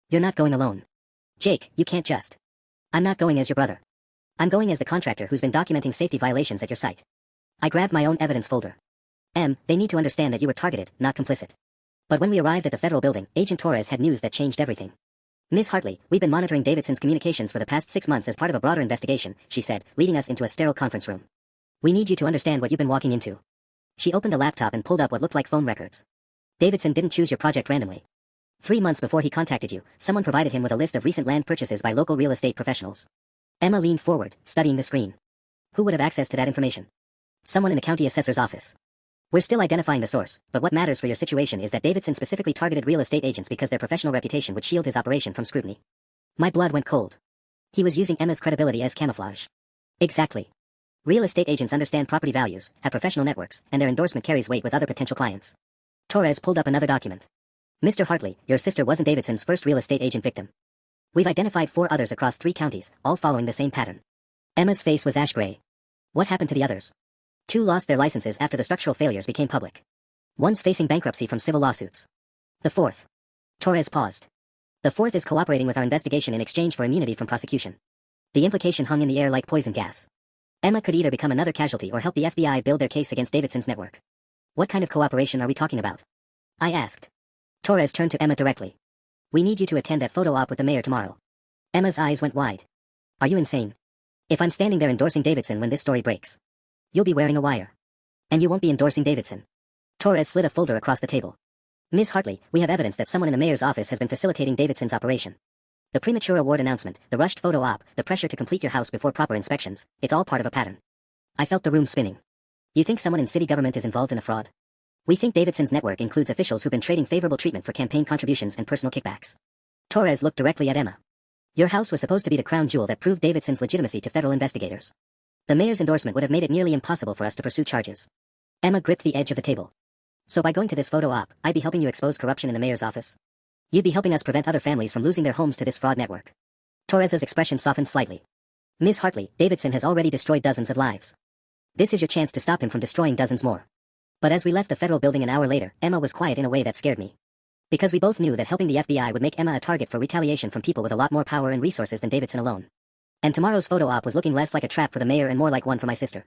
You're not going alone. Jake, you can't just. I'm not going as your brother. I'm going as the contractor who's been documenting safety violations at your site. I grabbed my own evidence folder. They need to understand that you were targeted, not complicit. But when we arrived at the federal building, Agent Torres had news that changed everything. Ms. Hartley, we've been monitoring Davidson's communications for the past 6 months as part of a broader investigation, she said, leading us into a sterile conference room. We need you to understand what you've been walking into. She opened a laptop and pulled up what looked like phone records. Davidson didn't choose your project randomly. 3 months before he contacted you, someone provided him with a list of recent land purchases by local real estate professionals. Emma leaned forward, studying the screen. Who would have access to that information? Someone in the county assessor's office. We're still identifying the source, but what matters for your situation is that Davidson specifically targeted real estate agents because their professional reputation would shield his operation from scrutiny. My blood went cold. He was using Emma's credibility as camouflage. Exactly. Real estate agents understand property values, have professional networks, and their endorsement carries weight with other potential clients. Torres pulled up another document. Mr. Hartley, your sister wasn't Davidson's first real estate agent victim. We've identified 4 others across 3 counties, all following the same pattern. Emma's face was ash gray. What happened to the others? 2 lost their licenses after the structural failures became public. One's facing bankruptcy from civil lawsuits. The 4th. Torres paused. The 4th is cooperating with our investigation in exchange for immunity from prosecution. The implication hung in the air like poison gas. Emma could either become another casualty or help the FBI build their case against Davidson's network. What kind of cooperation are we talking about? I asked. Torres turned to Emma directly. We need you to attend that photo op with the mayor tomorrow. Emma's eyes went wide. Are you insane? If I'm standing there endorsing Davidson when this story breaks, you'll be wearing a wire. And you won't be endorsing Davidson. Torres slid a folder across the table. Ms. Hartley, we have evidence that someone in the mayor's office has been facilitating Davidson's operation. The premature award announcement, the rushed photo op, the pressure to complete your house before proper inspections, it's all part of a pattern. I felt the room spinning. You think someone in city government is involved in the fraud? We think Davidson's network includes officials who've been trading favorable treatment for campaign contributions and personal kickbacks. Torres looked directly at Emma. Your house was supposed to be the crown jewel that proved Davidson's legitimacy to federal investigators. The mayor's endorsement would have made it nearly impossible for us to pursue charges. Emma gripped the edge of the table. So by going to this photo op, I'd be helping you expose corruption in the mayor's office? You'd be helping us prevent other families from losing their homes to this fraud network. Torres's expression softened slightly. Ms. Hartley, Davidson has already destroyed dozens of lives. This is your chance to stop him from destroying dozens more. But as we left the federal building an hour later, Emma was quiet in a way that scared me. Because we both knew that helping the FBI would make Emma a target for retaliation from people with a lot more power and resources than Davidson alone. And tomorrow's photo op was looking less like a trap for the mayor and more like one for my sister.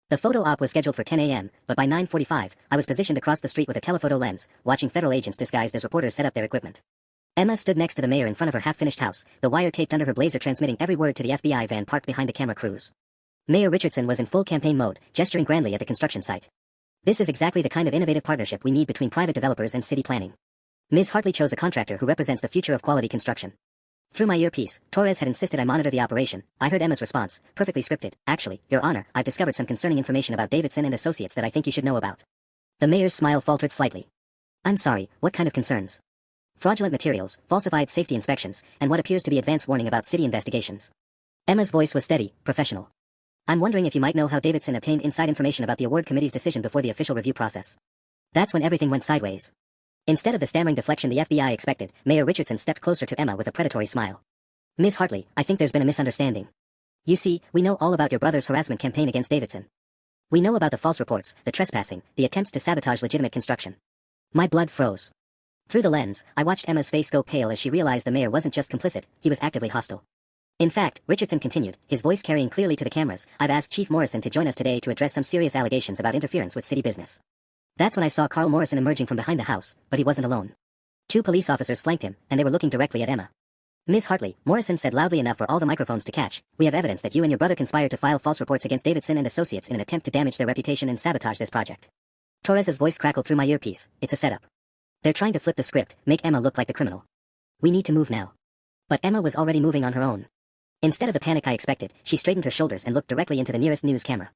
The photo op was scheduled for 10 a.m., but by 9:45, I was positioned across the street with a telephoto lens, watching federal agents disguised as reporters set up their equipment. Emma stood next to the mayor in front of her half-finished house, the wire taped under her blazer transmitting every word to the FBI van parked behind the camera crews. Mayor Richardson was in full campaign mode, gesturing grandly at the construction site. This is exactly the kind of innovative partnership we need between private developers and city planning. Ms. Hartley chose a contractor who represents the future of quality construction. Through my earpiece, Torres had insisted I monitor the operation. I heard Emma's response, perfectly scripted. Actually, Your Honor, I've discovered some concerning information about Davidson and Associates that I think you should know about. The mayor's smile faltered slightly. I'm sorry, what kind of concerns? Fraudulent materials, falsified safety inspections, and what appears to be advance warning about city investigations. Emma's voice was steady, professional. I'm wondering if you might know how Davidson obtained inside information about the award committee's decision before the official review process. That's when everything went sideways. Instead of the stammering deflection the FBI expected, Mayor Richardson stepped closer to Emma with a predatory smile. Ms. Hartley, I think there's been a misunderstanding. You see, we know all about your brother's harassment campaign against Davidson. We know about the false reports, the trespassing, the attempts to sabotage legitimate construction. My blood froze. Through the lens, I watched Emma's face go pale as she realized the mayor wasn't just complicit, he was actively hostile. In fact, Richardson continued, his voice carrying clearly to the cameras, I've asked Chief Morrison to join us today to address some serious allegations about interference with city business. That's when I saw Carl Morrison emerging from behind the house, but he wasn't alone. 2 police officers flanked him, and they were looking directly at Emma. Ms. Hartley, Morrison said loudly enough for all the microphones to catch, we have evidence that you and your brother conspired to file false reports against Davidson and Associates in an attempt to damage their reputation and sabotage this project. Torres's voice crackled through my earpiece, it's a setup. They're trying to flip the script, make Emma look like the criminal. We need to move now. But Emma was already moving on her own. Instead of the panic I expected, she straightened her shoulders and looked directly into the nearest news camera.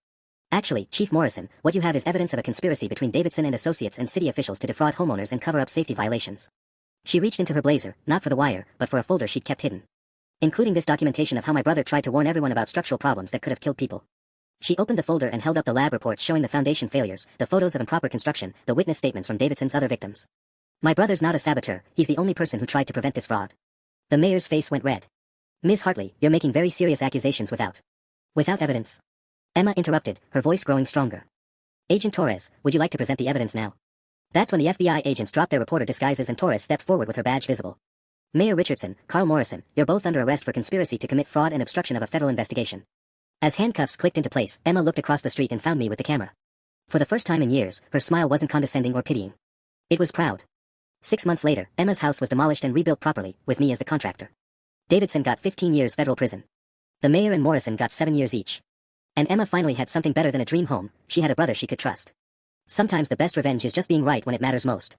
Actually, Chief Morrison, what you have is evidence of a conspiracy between Davidson and associates and city officials to defraud homeowners and cover up safety violations. She reached into her blazer, not for the wire, but for a folder she'd kept hidden, including this documentation of how my brother tried to warn everyone about structural problems that could have killed people. She opened the folder and held up the lab reports showing the foundation failures, the photos of improper construction, the witness statements from Davidson's other victims. My brother's not a saboteur, he's the only person who tried to prevent this fraud. The mayor's face went red. Ms. Hartley, you're making very serious accusations without evidence. Emma interrupted, her voice growing stronger. Agent Torres, would you like to present the evidence now? That's when the FBI agents dropped their reporter disguises and Torres stepped forward with her badge visible. Mayor Richardson, Carl Morrison, you're both under arrest for conspiracy to commit fraud and obstruction of a federal investigation. As handcuffs clicked into place, Emma looked across the street and found me with the camera. For the first time in years, her smile wasn't condescending or pitying. It was proud. 6 months later, Emma's house was demolished and rebuilt properly, with me as the contractor. Davidson got 15 years federal prison. The mayor and Morrison got 7 years each. And Emma finally had something better than a dream home, she had a brother she could trust. Sometimes the best revenge is just being right when it matters most.